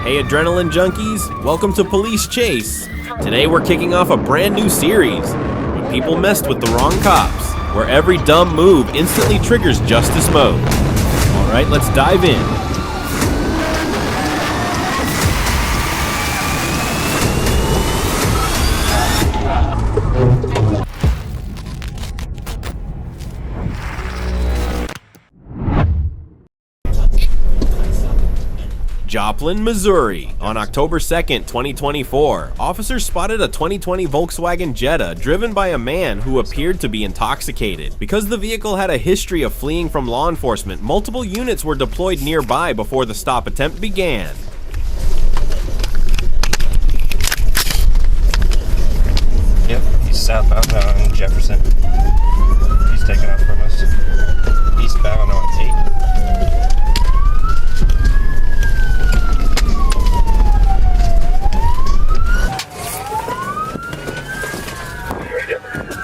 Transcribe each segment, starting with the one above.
Hey adrenaline junkies, welcome to Police Chase. Today we're kicking off a brand new series, When People Messed with the Wrong Cops, where every dumb move instantly triggers justice mode. Alright, let's dive in. Joplin, Missouri. On October 2nd, 2024, officers spotted a 2020 Volkswagen Jetta driven by a man who appeared to be intoxicated. Because the vehicle had a history of fleeing from law enforcement, multiple units were deployed nearby before the stop attempt began. Yep, he's southbound on Jefferson. He's taking off from us. Eastbound on 8.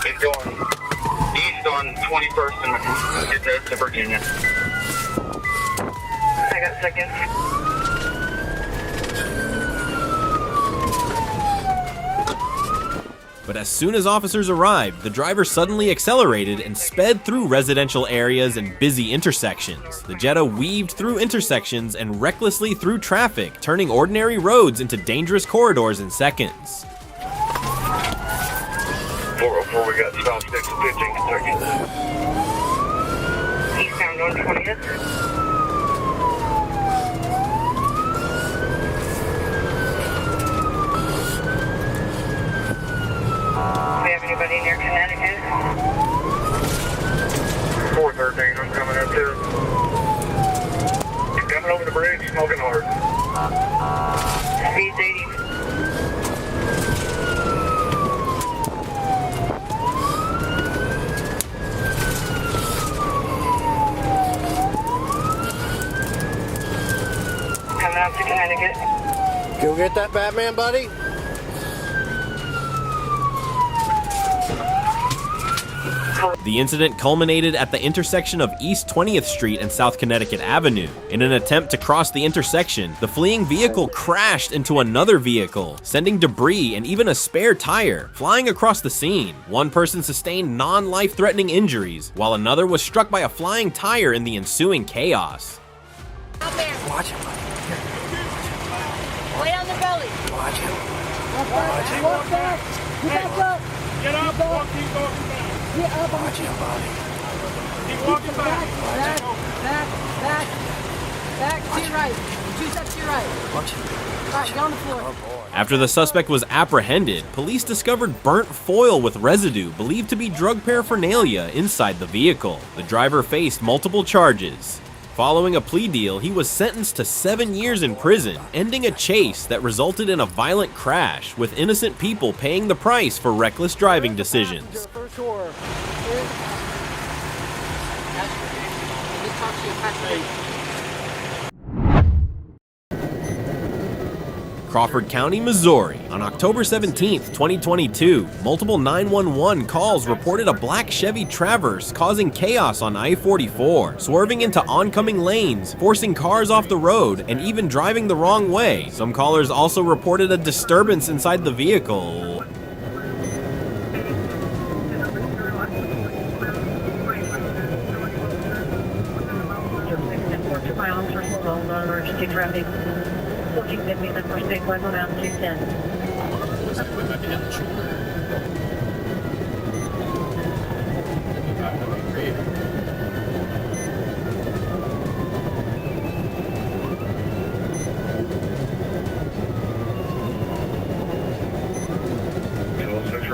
He's going east on 21st and get to Virginia. I got seconds. But as soon as officers arrived, the driver suddenly accelerated and sped through residential areas and busy intersections. The Jetta weaved through intersections and recklessly through traffic, turning ordinary roads into dangerous corridors in seconds. 404, we got stop 6 15 seconds. Eastbound on 20th. We have anybody near Connecticut? 413, I'm coming up too. You're coming over the bridge, smoking hard. Speed's 80. Coming up to Connecticut. Go get that Batman, buddy. The incident culminated at the intersection of East 20th Street and South Connecticut Avenue. In an attempt to cross the intersection, the fleeing vehicle crashed into another vehicle, sending debris and even a spare tire flying across the scene. One person sustained non-life-threatening injuries, while another was struck by a flying tire in the ensuing chaos. Watch him, buddy. Lay on the belly. Watch him. Walk back. Get back up. Get up, walk, keep walking back. Get up. Watch him, buddy. Keep walking back. Back to your right. 2 steps to your right. Watch him. All right, get on the floor. After the suspect was apprehended, police discovered burnt foil with residue believed to be drug paraphernalia inside the vehicle. The driver faced multiple charges. Following a plea deal, he was sentenced to 7 years in prison, ending a chase that resulted in a violent crash, with innocent people paying the price for reckless driving decisions. Crawford County, Missouri. On October 17th, 2022, multiple 911 calls reported a black Chevy Traverse causing chaos on I-44, swerving into oncoming lanes, forcing cars off the road, and even driving the wrong way. Some callers also reported a disturbance inside the vehicle. Emergency traffic. 1450, the first big one around 210.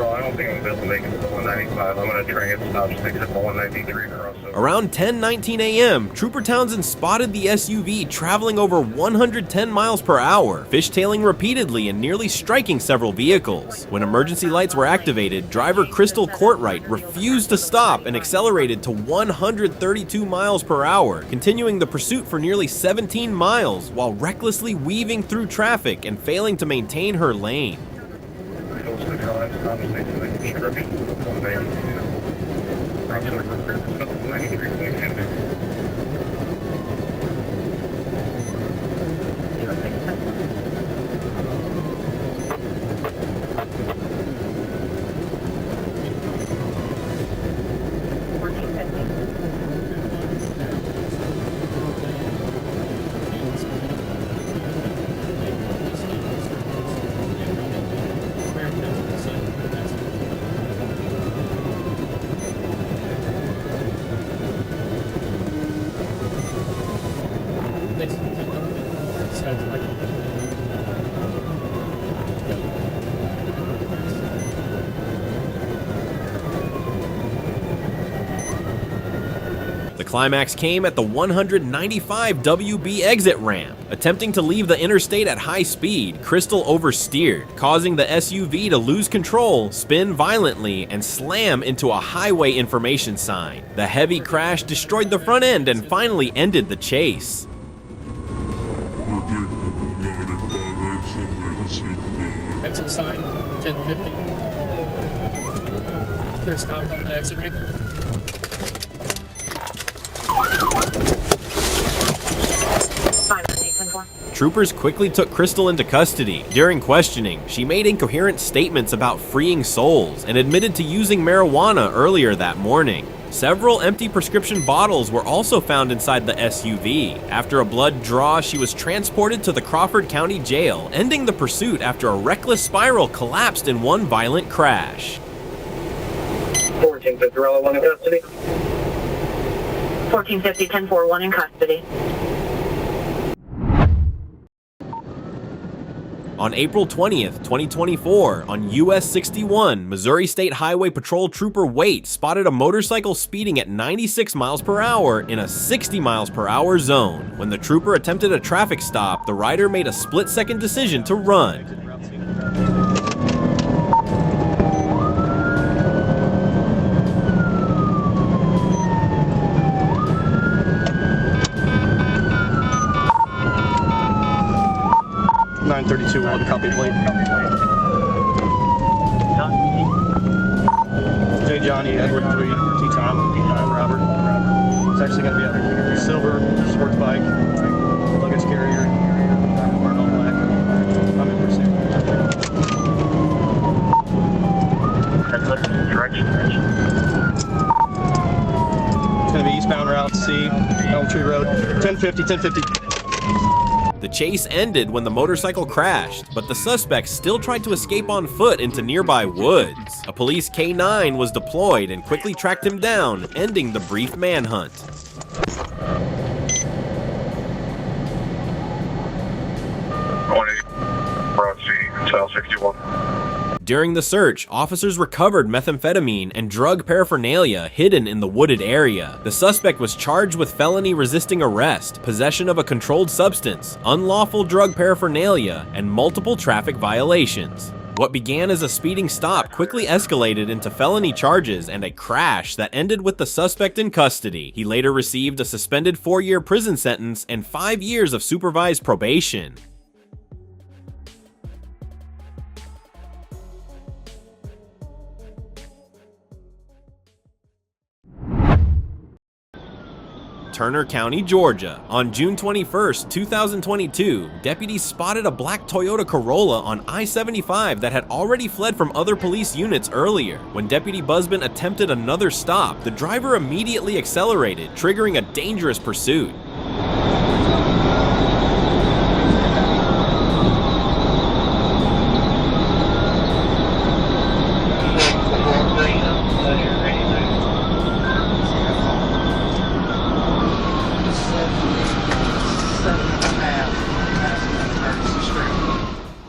I don't think I'm going to be able to make it to the 195. I'm going to try and stop 6 at the 193 or so. Around 10:19 a.m., Trooper Townsend spotted the SUV traveling over 110 miles per hour, fishtailing repeatedly and nearly striking several vehicles. When emergency lights were activated, driver Crystal Courtright refused to stop and accelerated to 132 miles per hour, continuing the pursuit for nearly 17 miles while recklessly weaving through traffic and failing to maintain her lane. The climax came at the 195 WB exit ramp. Attempting to leave the interstate at high speed, Crystal oversteered, causing the SUV to lose control, spin violently, and slam into a highway information sign. The heavy crash destroyed the front end and finally ended the chase. Exit sign, 1050. Clear stop on the exit ramp. Troopers quickly took Crystal into custody. During questioning, she made incoherent statements about freeing souls and admitted to using marijuana earlier that morning. Several empty prescription bottles were also found inside the SUV. After a blood draw, she was transported to the Crawford County Jail, ending the pursuit after a reckless spiral collapsed in one violent crash. 1450 Rollover, 1 in custody. 1450 1041 in custody. On April 20th, 2024, on US 61, Missouri State Highway Patrol Trooper Waite spotted a motorcycle speeding at 96 miles per hour in a 60 miles per hour zone. When the trooper attempted a traffic stop, the rider made a split-second decision to run. .932 copy plate. J. Johnny, Edward 3, T. Tom, Robert. It's actually going to be a silver sports bike, luggage carrier, all black. I'm in pursuit. Direction. It's going to be eastbound route C, Elm Tree Road, 1050. The chase ended when the motorcycle crashed, but the suspect still tried to escape on foot into nearby woods. A police K-9 was deployed and quickly tracked him down, ending the brief manhunt. South 61. During the search, officers recovered methamphetamine and drug paraphernalia hidden in the wooded area. The suspect was charged with felony resisting arrest, possession of a controlled substance, unlawful drug paraphernalia, and multiple traffic violations. What began as a speeding stop quickly escalated into felony charges and a crash that ended with the suspect in custody. He later received a suspended 4-year prison sentence and 5 years of supervised probation. Turner County, Georgia. On June 21st, 2022, deputies spotted a black Toyota Corolla on I-75 that had already fled from other police units earlier. When Deputy Busman attempted another stop, the driver immediately accelerated, triggering a dangerous pursuit.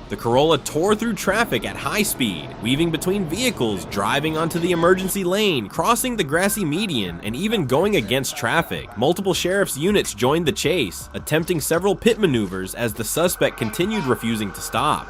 The Corolla tore through traffic at high speed, weaving between vehicles, driving onto the emergency lane, crossing the grassy median, and even going against traffic. Multiple sheriff's units joined the chase, attempting several pit maneuvers as the suspect continued refusing to stop.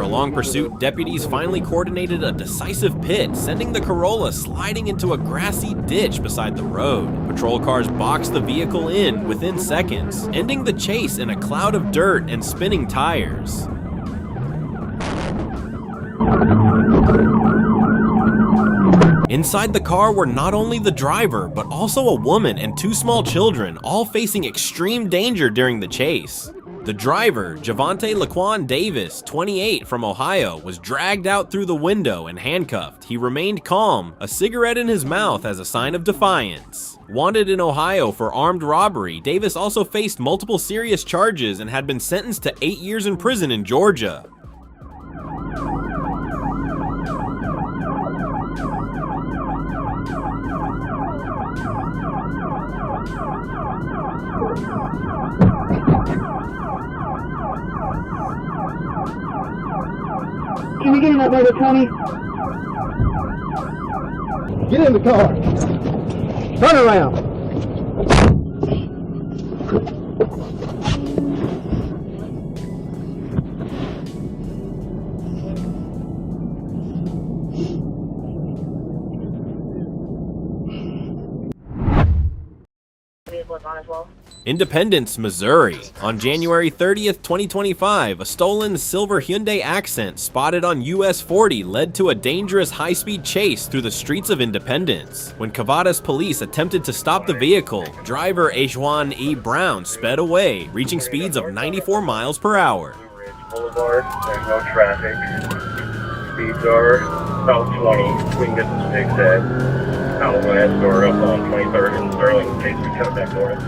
long pursuit, deputies finally coordinated a decisive pit, sending the Corolla sliding into a grassy ditch beside the road. Patrol cars boxed the vehicle in within seconds, ending the chase in a cloud of dirt and spinning tires. Inside the car were not only the driver, but also a woman and 2 small children, all facing extreme danger during the chase. The driver, Javante Laquan Davis, 28, from Ohio, was dragged out through the window and handcuffed. He remained calm, a cigarette in his mouth as a sign of defiance. Wanted in Ohio for armed robbery, Davis also faced multiple serious charges and had been sentenced to 8 years in prison in Georgia. Can you get in that motor, Tony? Get in the car. Turn around. Independence, Missouri. On January 30th, 2025, a stolen silver Hyundai Accent spotted on US 40 led to a dangerous high-speed chase through the streets of Independence. When Cavadas police attempted to stop the vehicle, driver Ajuan E. Brown sped away, reaching speeds of 94 miles per hour. Boulevard, there's no traffic. Speeds are about 20. We can get the Stig's Head out west or up on 23rd and Sterling in case we cut back north.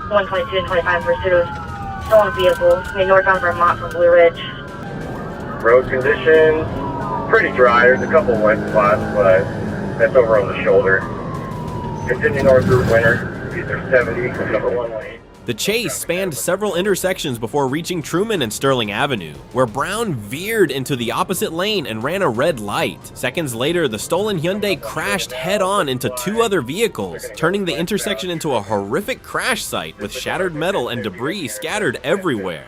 122 and 25 pursuit of stolen vehicle made northbound Vermont from Blue Ridge. Road conditions, pretty dry. There's a couple wet spots, but that's over on the shoulder. Continue north through winter. These are 70, number 1 lane. The chase spanned several intersections before reaching Truman and Sterling Avenue, where Brown veered into the opposite lane and ran a red light. Seconds later, the stolen Hyundai crashed head-on into 2 other vehicles, turning the intersection into a horrific crash site with shattered metal and debris scattered everywhere.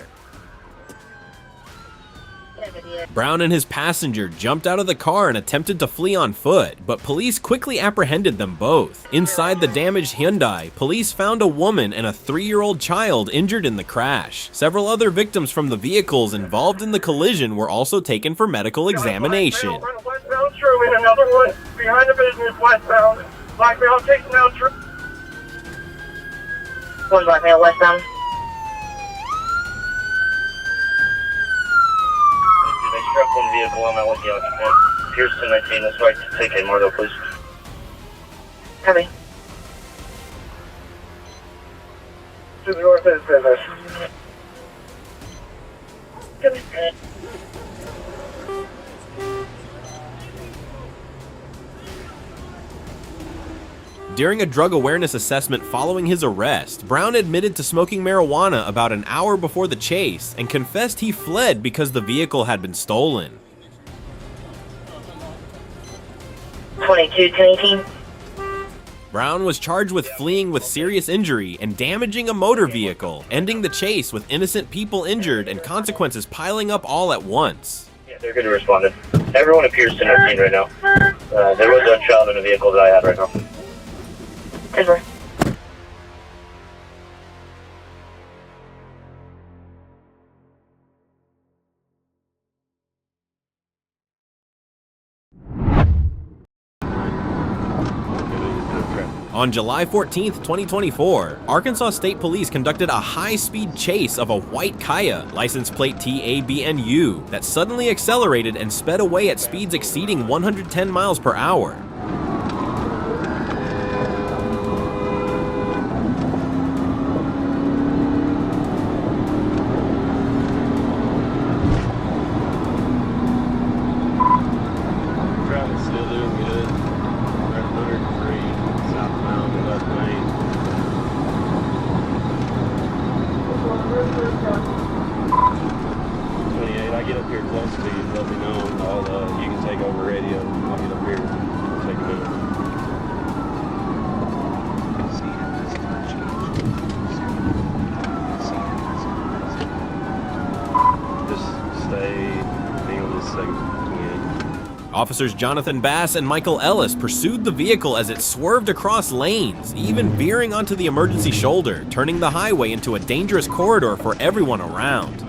Brown and his passenger jumped out of the car and attempted to flee on foot, but police quickly apprehended them both. Inside the damaged Hyundai, police found a woman and a 3-year-old child injured in the crash. Several other victims from the vehicles involved in the collision were also taken for medical examination. Westbound Truman, another one behind the business westbound. Black male chasing down Truman. One black male westbound. They struck one vehicle on that with the occupant. Pearson 19, that's right. Take a Mardo, please. Copy. To the north of business. Copy. During a drug awareness assessment following his arrest, Brown admitted to smoking marijuana about an hour before the chase and confessed he fled because the vehicle had been stolen. 22, 1018. Brown was charged with fleeing with serious injury and damaging a motor vehicle, ending the chase with innocent people injured and consequences piling up all at once. Yeah, they're good to respond. Everyone appears to know scene right now. There was a child in a vehicle that I had right now. Over. On July 14th, 2024, Arkansas State Police conducted a high-speed chase of a white Kaya, license plate TABNU, that suddenly accelerated and sped away at speeds exceeding 110 miles per hour. Officers Jonathan Bass and Michael Ellis pursued the vehicle as it swerved across lanes, even veering onto the emergency shoulder, turning the highway into a dangerous corridor for everyone around.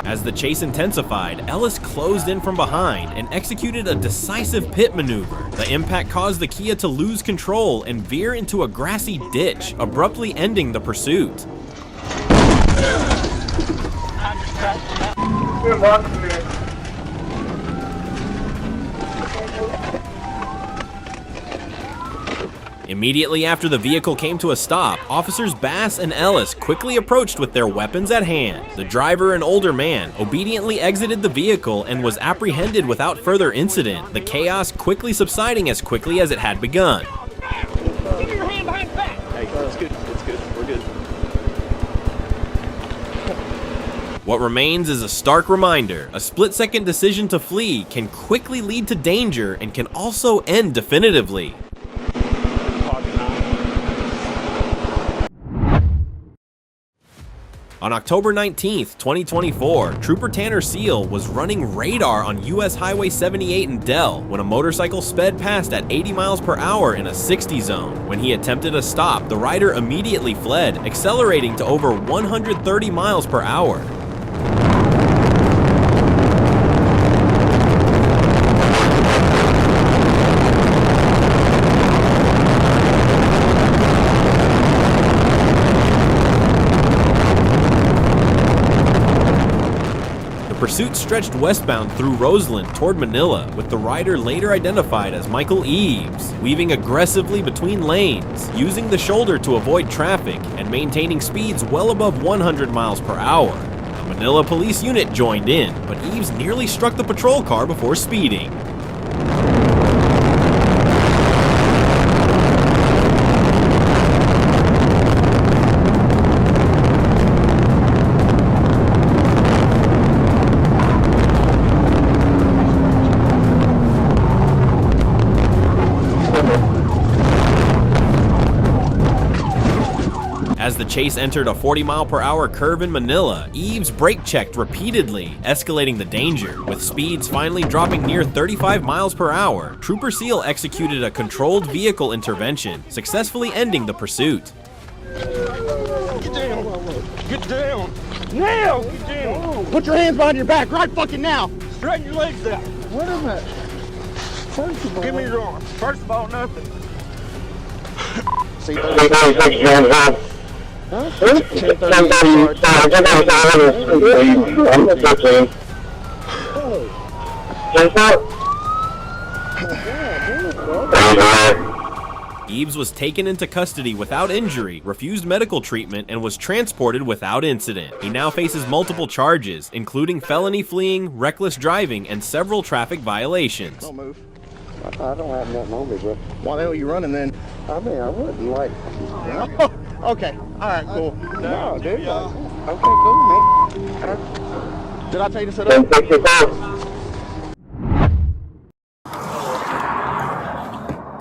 As the chase intensified, Ellis closed in from behind and executed a decisive pit maneuver. The impact caused the Kia to lose control and veer into a grassy ditch, abruptly ending the pursuit. Immediately after the vehicle came to a stop, Officers Bass and Ellis quickly approached with their weapons at hand. The driver, an older man, obediently exited the vehicle and was apprehended without further incident, the chaos quickly subsiding as quickly as it had begun. Get your hand behind the back. Hey, it's good. It's good. We're good. What remains is a stark reminder: a split-second decision to flee can quickly lead to danger and can also end definitively. On October 19th, 2024, Trooper Tanner Seal was running radar on US Highway 78 in Dell when a motorcycle sped past at 80 miles per hour in a 60 zone. When he attempted a stop, the rider immediately fled, accelerating to over 130 miles per hour. Pursuit stretched westbound through Roseland toward Manila, with the rider later identified as Michael Eves, weaving aggressively between lanes, using the shoulder to avoid traffic, and maintaining speeds well above 100 miles per hour. A Manila police unit joined in, but Eves nearly struck the patrol car before speeding. As the chase entered a 40-mile-per-hour curve in Manila, Eves brake-checked repeatedly, escalating the danger. With speeds finally dropping near 35 miles per hour, Trooper Seal executed a controlled vehicle intervention, successfully ending the pursuit. Get down. Get down. Now. Get down. Put your hands behind your back right fucking now. Straighten your legs out. Wait a minute. First of all, Give me your arm. First of all, nothing. see Eves was taken into custody without injury, refused medical treatment, and was transported without incident. He now faces multiple charges, including felony fleeing, reckless driving, and several traffic violations. Don't move. I don't have nothing on me, bro. Why the hell are you running then? I mean, I wouldn't like. Okay. All right. Cool. No, dude. Okay. Cool, man. Did I tell you to sit up?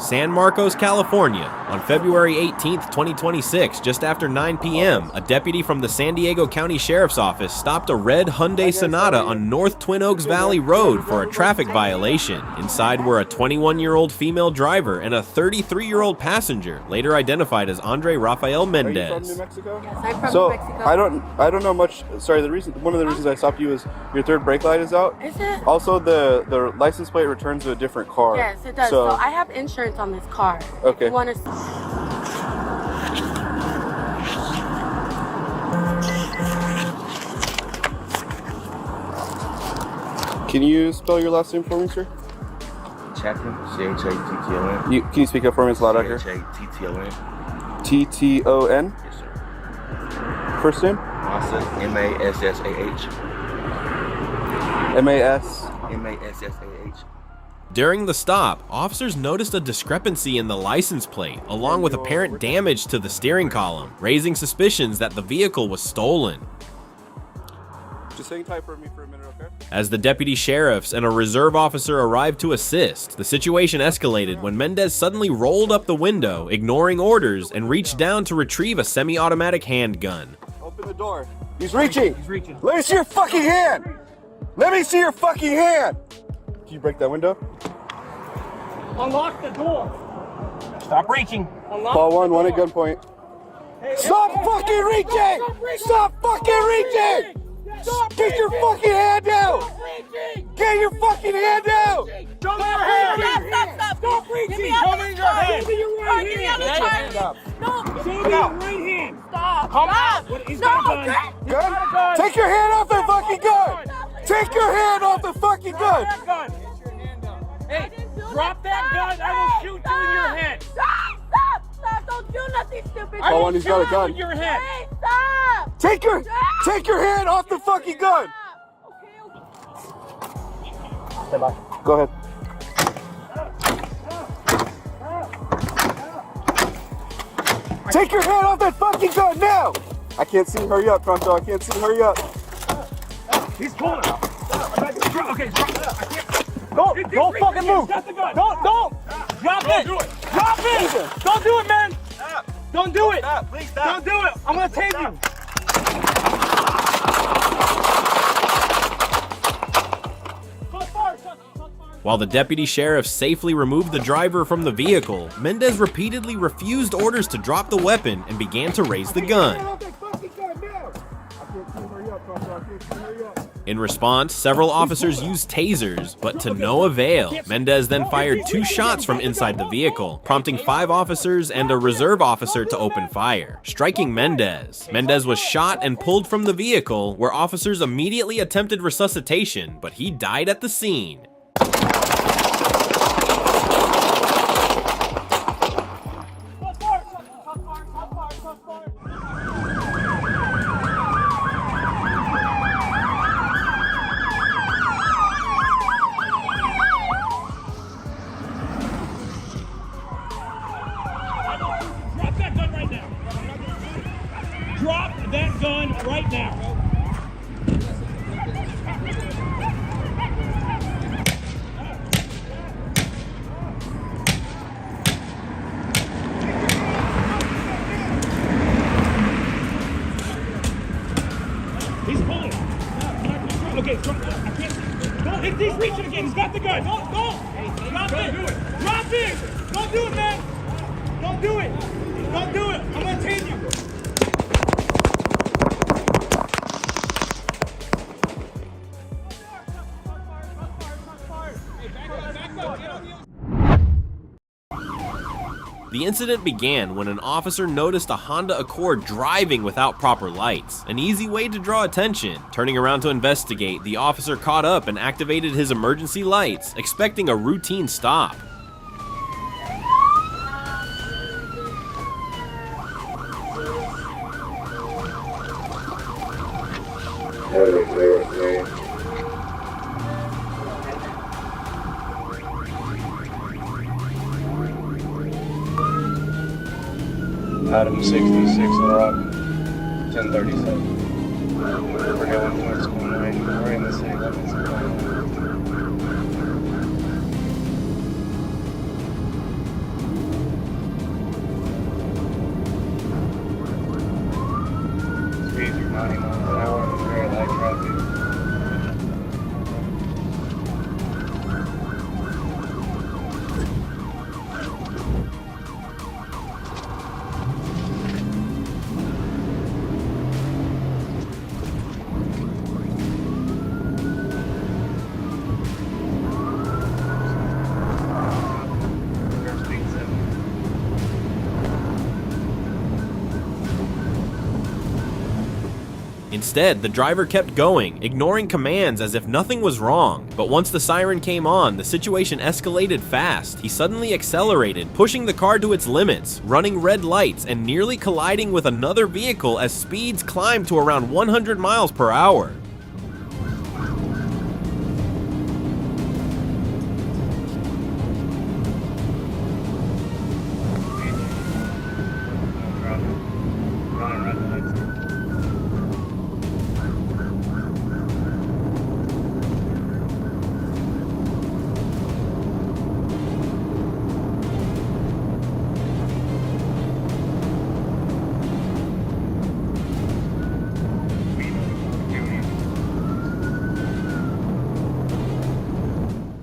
San Marcos, California. On February 18, 2026, just after 9 p.m., a deputy from the San Diego County Sheriff's Office stopped a red Hyundai Sonata on North Twin Oaks Valley Road for a traffic violation. Inside were a 21-year-old female driver and a 33-year-old passenger, later identified as Andre Rafael Mendez. Are you from New Mexico? Yes, I'm from So New Mexico. I don't know much. Sorry, one of the reasons I stopped you is your third brake light is out. Is it? Also, the license plate returns to a different car. Yes, it does. So I have insurance on this car. Okay. You want to... Can you spell your last name for me, sir? Chaplin, C-H-A-T-T-O-N. Can you speak up for me? It's loud out here. C-H-A-T-T-O-N. T-T-O-N. Yes, sir. First name? Massa, M-A-S-S-A-H. M-A-S. M-A-S-S-A-H. During the stop, officers noticed a discrepancy in the license plate, along with apparent damage to the steering column, raising suspicions that the vehicle was stolen. Just hang tight for me for a minute, okay? As the deputy sheriffs and a reserve officer arrived to assist, the situation escalated when Mendez suddenly rolled up the window, ignoring orders, and reached down to retrieve a semi-automatic handgun. Open the door. He's reaching. He's reaching. Let me see your fucking hand. Let me see your fucking hand. Can you break that window? Unlock the door. Stop reaching. Call one at gunpoint. Stop fucking reaching! Stop fucking reaching! Get your fucking hand out! Get your fucking hand out! Show me your hand. Stop. Stop reaching. Give me out Show of me the your car. hand. Give me your right hand. Give me out of the car. Stop. No. Show me your right hand. Stop. Come Stop. out. He's No. got a gun. He's got a Gun? gun. Take your hand off the fucking gun! Take your hand off the fucking gun! That gun. Hey, drop that gun. I will shoot you in your head. Stop. Don't do nothing stupid. Call one, he's got a Shoot gun. you in your head. Hey, stop. Take your hand off the fucking gun! Okay. Go ahead. Take your hand off that fucking gun now! I can't see. Hurry up, Pronto. I can't see. Hurry up. He's pulling. Okay, don't fucking move. Don't. Drop it. Drop it. Don't do it, man. Don't do it. Please stop. Don't do it. I'm gonna tase you. While the deputy sheriff safely removed the driver from the vehicle, Mendez repeatedly refused orders to drop the weapon and began to raise the gun. In response, several officers used tasers, but to no avail. Mendez then fired 2 shots from inside the vehicle, prompting 5 officers and a reserve officer to open fire, striking Mendez. Mendez was shot and pulled from the vehicle, where officers immediately attempted resuscitation, but he died at the scene. Drop that gun right now. He's pulling. Okay, I can't. Don't. He's reaching again. He's got the gun. Don't. Drop it. Drop it. Don't do it, man. Don't do it. Don't do it. I'm gonna tase you. The incident began when an officer noticed a Honda Accord driving without proper lights, an easy way to draw attention. Turning around to investigate, the officer caught up and activated his emergency lights, expecting a routine stop. Item 66 Rock, 1037. We're going towards corner 8. We're in the city limits. Instead, the driver kept going, ignoring commands as if nothing was wrong. But once the siren came on, the situation escalated fast. He suddenly accelerated, pushing the car to its limits, running red lights, and nearly colliding with another vehicle as speeds climbed to around 100 miles per hour.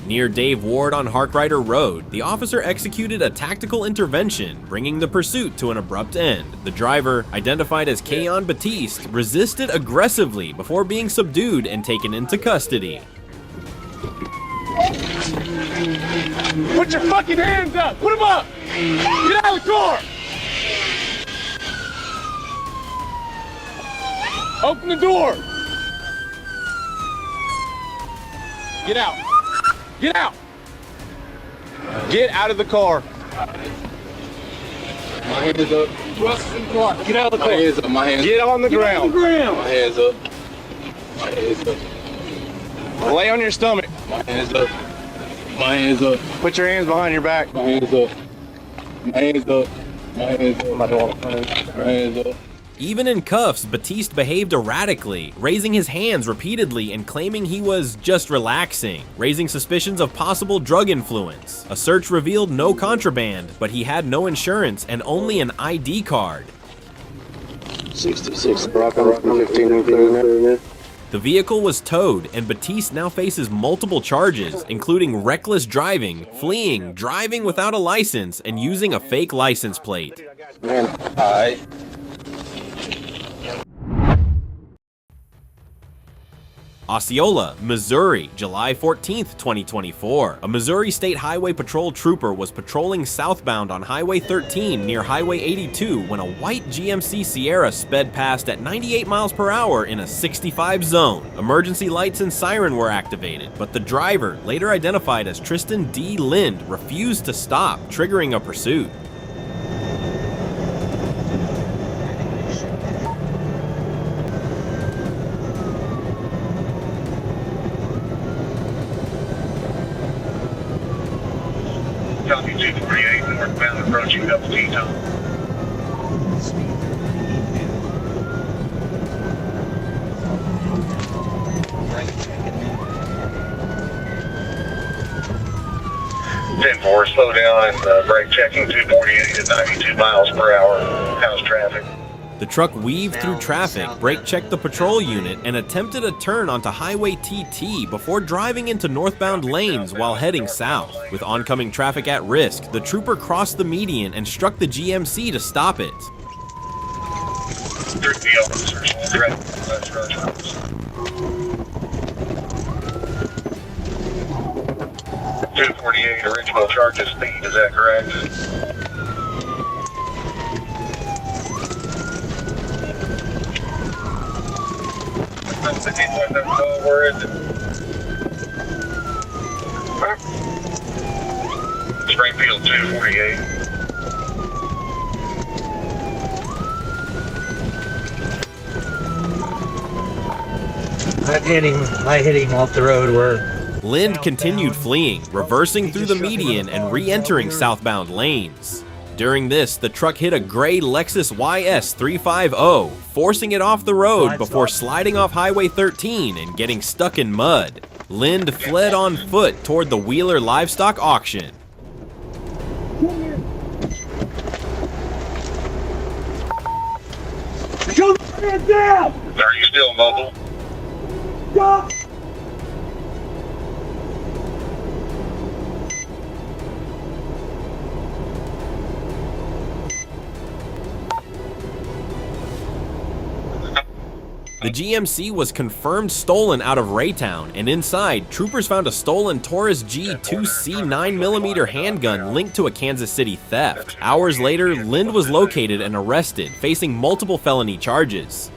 Near Dave Ward on Harkrider Road, the officer executed a tactical intervention, bringing the pursuit to an abrupt end. The driver, identified as Keon Batiste, resisted aggressively before being subdued and taken into custody. Put your fucking hands up! Put them up! Get out of the car! Open the door! Get out! Get out! Get out of the car! My hands up. Get out of the car! My hands up. My hands. Get on the ground! My hands up. My hands up. Lay on your stomach. My hands up. My hands up. Put your hands behind your back. My hands up. My hands up. My hands up. My hands up. Even in cuffs, Batiste behaved erratically, raising his hands repeatedly and claiming he was just relaxing, raising suspicions of possible drug influence. A search revealed no contraband, but he had no insurance and only an ID card. 66 Bravo 15. The vehicle was towed, and Batiste now faces multiple charges, including reckless driving, fleeing, driving without a license, and using a fake license plate. Man, alright. Osceola, Missouri, July 14th, 2024. A Missouri State Highway Patrol trooper was patrolling southbound on Highway 13 near Highway 82 when a white GMC Sierra sped past at 98 miles per hour in a 65 zone. Emergency lights and siren were activated, but the driver, later identified as Tristan D. Lind, refused to stop, triggering a pursuit. Copy 248, northbound approaching double T-top. Ten-4, slow down and brake checking 248 at 92 miles per hour. How's traffic? The truck weaved through traffic, brake-checked the patrol unit, and attempted a turn onto Highway TT before driving into northbound lanes while heading south. With oncoming traffic at risk, the trooper crossed the median and struck the GMC to stop it. 248, original charges speed, is that correct? Where is it? Springfield 248. I hit him off the road where... Lind continued fleeing, reversing through the median and re-entering southbound lanes. During this, the truck hit a gray Lexus YS 350, forcing it off the road before sliding off Highway 13 and getting stuck in mud. Lind fled on foot toward the Wheeler Livestock Auction. Are you still mobile? The GMC was confirmed stolen out of Raytown, and inside, troopers found a stolen Taurus G 2C 9mm handgun linked to a Kansas City theft. Hours later, Lind was located and arrested, facing multiple felony charges.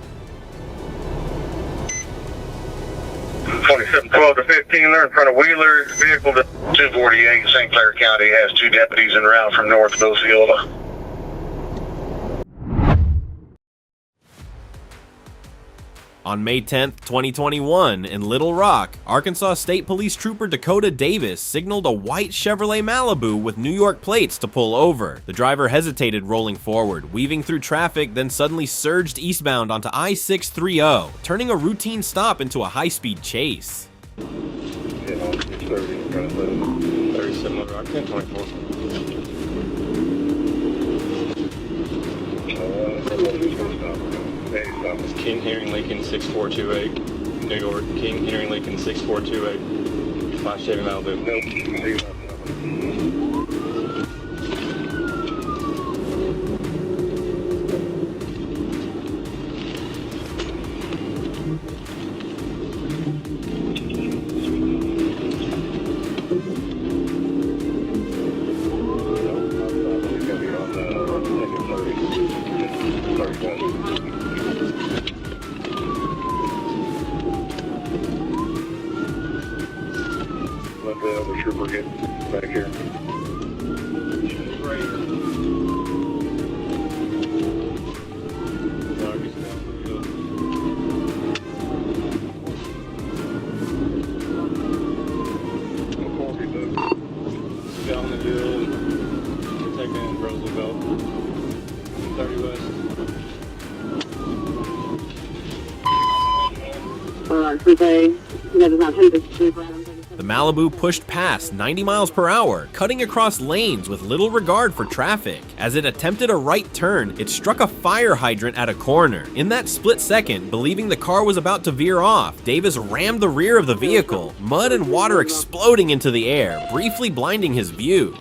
12 to 15 there in front of Wheeler. Vehicle to 248 St. Clair County has 2 deputies en route from North Osceola. On May 10th, 2021, in Little Rock, Arkansas State Police Trooper Dakota Davis signaled a white Chevrolet Malibu with New York plates to pull over. The driver hesitated rolling forward, weaving through traffic, then suddenly surged eastbound onto I-630, turning a routine stop into a high-speed chase. Yeah, 30, 37 over, 1024. King Henry Lincoln 6428, New York. King Henry Lincoln 6428, 5 Chevy Malibu. Let the other trooper get back here. Right here. Down the hill, take in Roosevelt, 30 West. The Malibu pushed past 90 miles per hour, cutting across lanes with little regard for traffic. As it attempted a right turn, it struck a fire hydrant at a corner. In that split second, believing the car was about to veer off, Davis rammed the rear of the vehicle, mud and water exploding into the air, briefly blinding his view.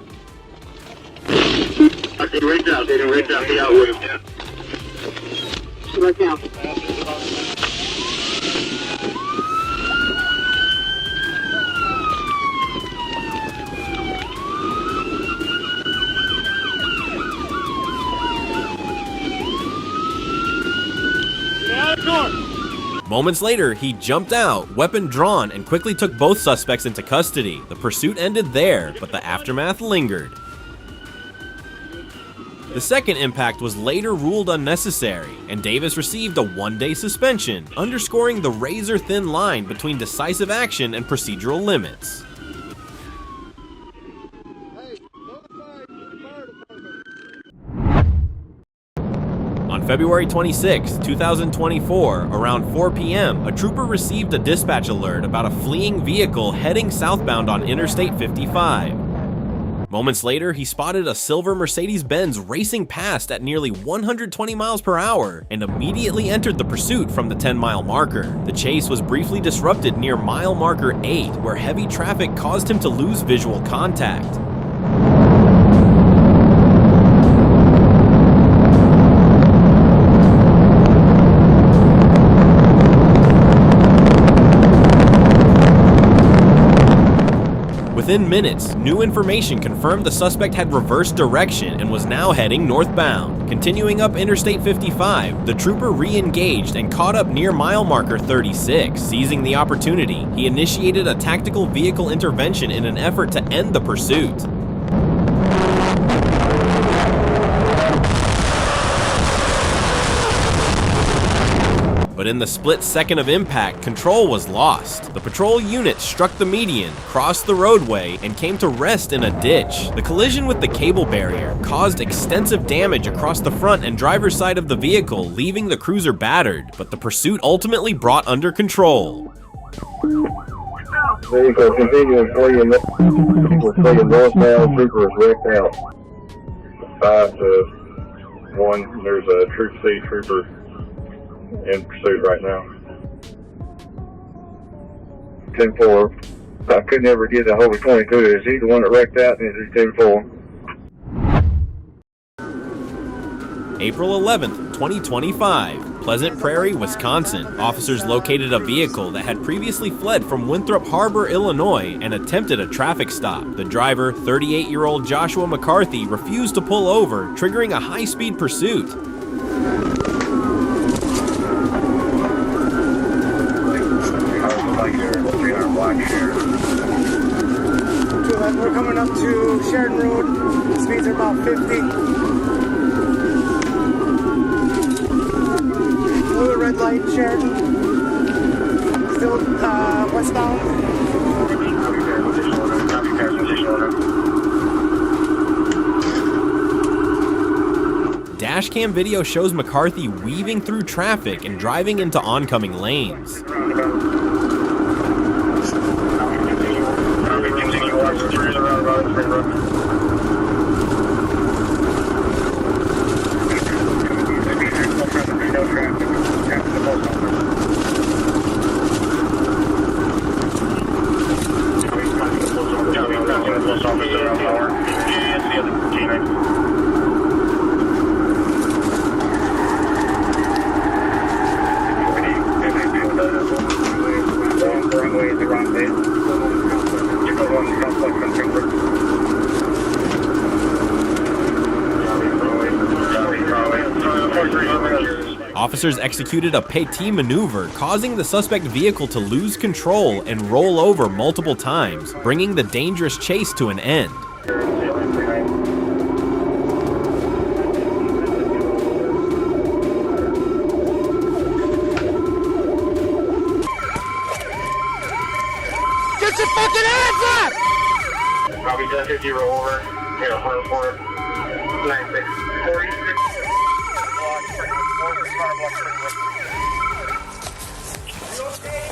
Moments later, he jumped out, weapon drawn, and quickly took both suspects into custody. The pursuit ended there, but the aftermath lingered. The second impact was later ruled unnecessary, and Davis received a one-day suspension, underscoring the razor-thin line between decisive action and procedural limits. On February 26, 2024, around 4 p.m., a trooper received a dispatch alert about a fleeing vehicle heading southbound on Interstate 55. Moments later, he spotted a silver Mercedes-Benz racing past at nearly 120 miles per hour and immediately entered the pursuit from the 10-mile marker. The chase was briefly disrupted near mile marker 8, where heavy traffic caused him to lose visual contact. Within minutes, new information confirmed the suspect had reversed direction and was now heading northbound. Continuing up Interstate 55, the trooper re-engaged and caught up near mile marker 36. Seizing the opportunity, he initiated a tactical vehicle intervention in an effort to end the pursuit. But in the split second of impact, control was lost. The patrol unit struck the median, crossed the roadway, and came to rest in a ditch. The collision with the cable barrier caused extensive damage across the front and driver's side of the vehicle, leaving the cruiser battered, but the pursuit ultimately brought under control. Vehicle continuing fleeing northbound, trooper is wrecked out. 5 to 1, there's a Troop C trooper in pursuit right now. 10-4. I could never get a hold of 22. Is he the one that wrecked out, and is he 10-4? April 11th, 2025, Pleasant Prairie, Wisconsin. Officers located a vehicle that had previously fled from Winthrop Harbor, Illinois, and attempted a traffic stop. The driver, 38-year-old Joshua McCarthy, refused to pull over, triggering a high-speed pursuit. to Sheridan Road. Speeds are about 50. Blue red light, Sheridan. Still westbound. Dashcam video shows McCarthy weaving through traffic and driving into oncoming lanes. Officers executed a Petit maneuver, causing the suspect vehicle to lose control and roll over multiple times, bringing the dangerous chase to an end. Get your fucking hands up! Copy 1050 Rollover. Here, 104 9646.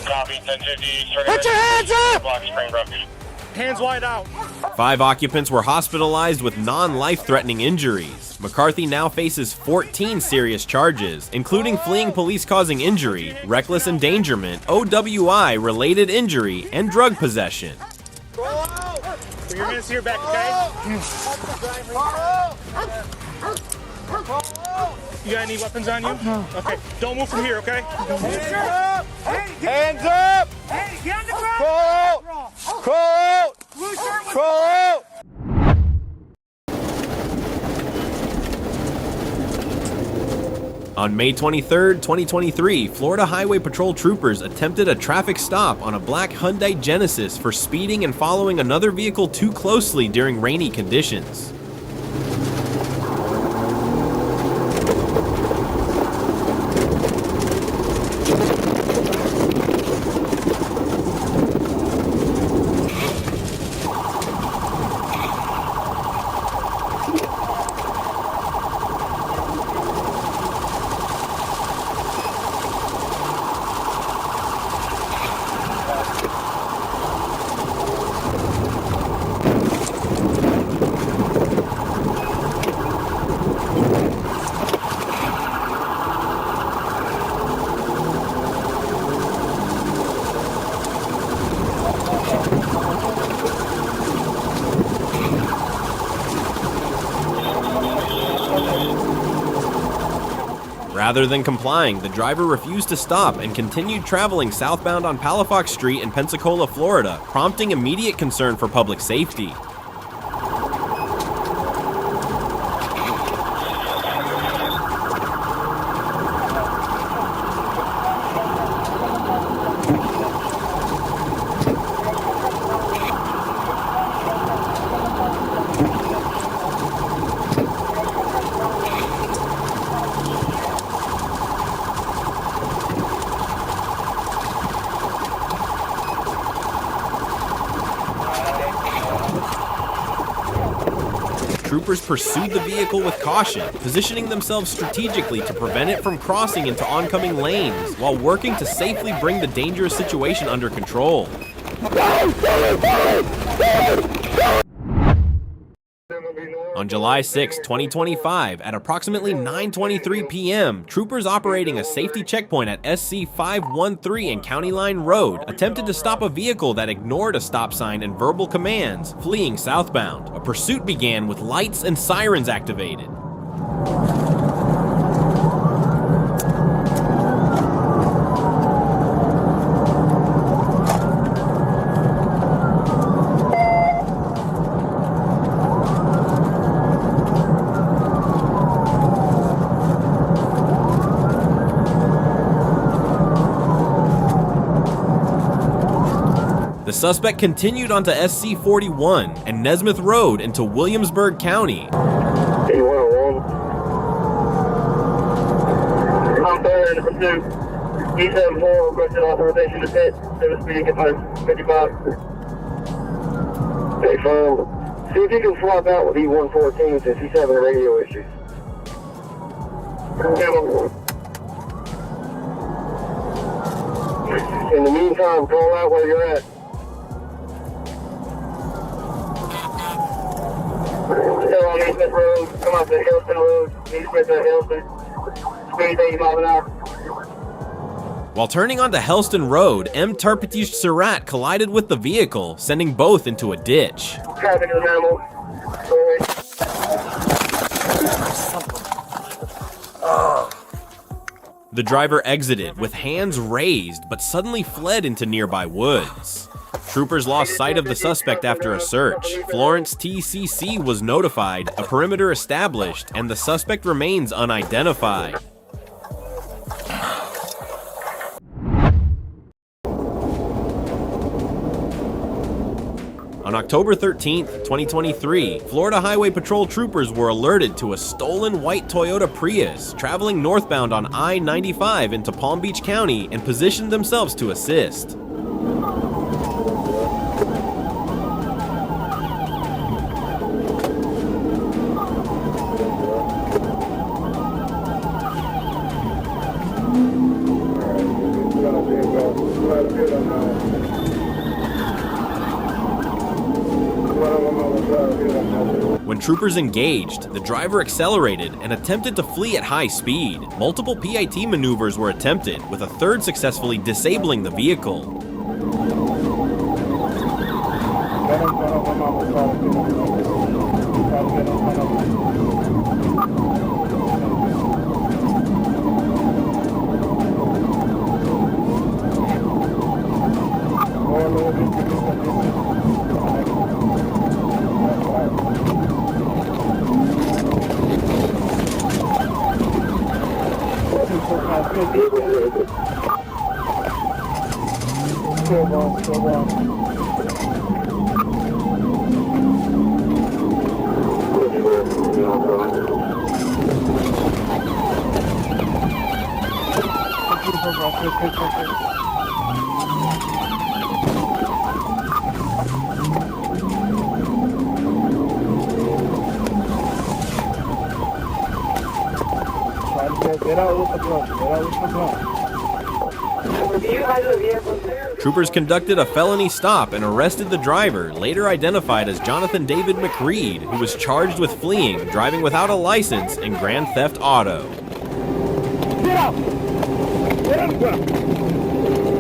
Copy 1050. Put your hands up! Block Springbrook. Hands wide out. 5 occupants were hospitalized with non-life-threatening injuries. McCarthy now faces 14 serious charges, including fleeing police-causing injury, reckless endangerment, OWI-related injury, and drug possession. So you're gonna see your back, okay? You got any weapons on you? Okay, don't move from here, okay? Hands up! Hey, get on the ground! Crawl out! Crawl out! Crawl out! On May 23, 2023, Florida Highway Patrol troopers attempted a traffic stop on a black Hyundai Genesis for speeding and following another vehicle too closely during rainy conditions. Rather than complying, the driver refused to stop and continued traveling southbound on Palafox Street in Pensacola, Florida, prompting immediate concern for public safety. Troopers pursued the vehicle with caution, positioning themselves strategically to prevent it from crossing into oncoming lanes, while working to safely bring the dangerous situation under control. On July 6, 2025, at approximately 9:23 p.m., troopers operating a safety checkpoint at SC 513 and County Line Road attempted to stop a vehicle that ignored a stop sign and verbal commands, fleeing southbound. A pursuit began with lights and sirens activated. The The suspect continued onto SC41 and Nesmith Road into Williamsburg County. 8101. I'm there in the pursuit. D74 requested authorization to hit. 7 speed, get 55. Hey, phone. See if you can swap out with E114 since he's having radio issues. In the meantime, call out where you're at. Still on East Smith Road, come up to Hillston Road, East Smith to Hillston. Speed 80 miles an hour. While turning onto Helston Road, M. Tarpetish Surratt collided with the vehicle, sending both into a ditch. Traffic is minimal. The driver exited with hands raised, but suddenly fled into nearby woods. Troopers lost sight of the suspect after a search. Florence TCC was notified, a perimeter established, and the suspect remains unidentified. On October 13, 2023, Florida Highway Patrol troopers were alerted to a stolen white Toyota Prius traveling northbound on I-95 into Palm Beach County and positioned themselves to assist. When troopers engaged, the driver accelerated and attempted to flee at high speed. Multiple PIT maneuvers were attempted, with a third successfully disabling the vehicle. Troopers conducted a felony stop and arrested the driver, later identified as Jonathan David McReed, who was charged with fleeing, driving without a license, and grand theft auto. Get out! Get out!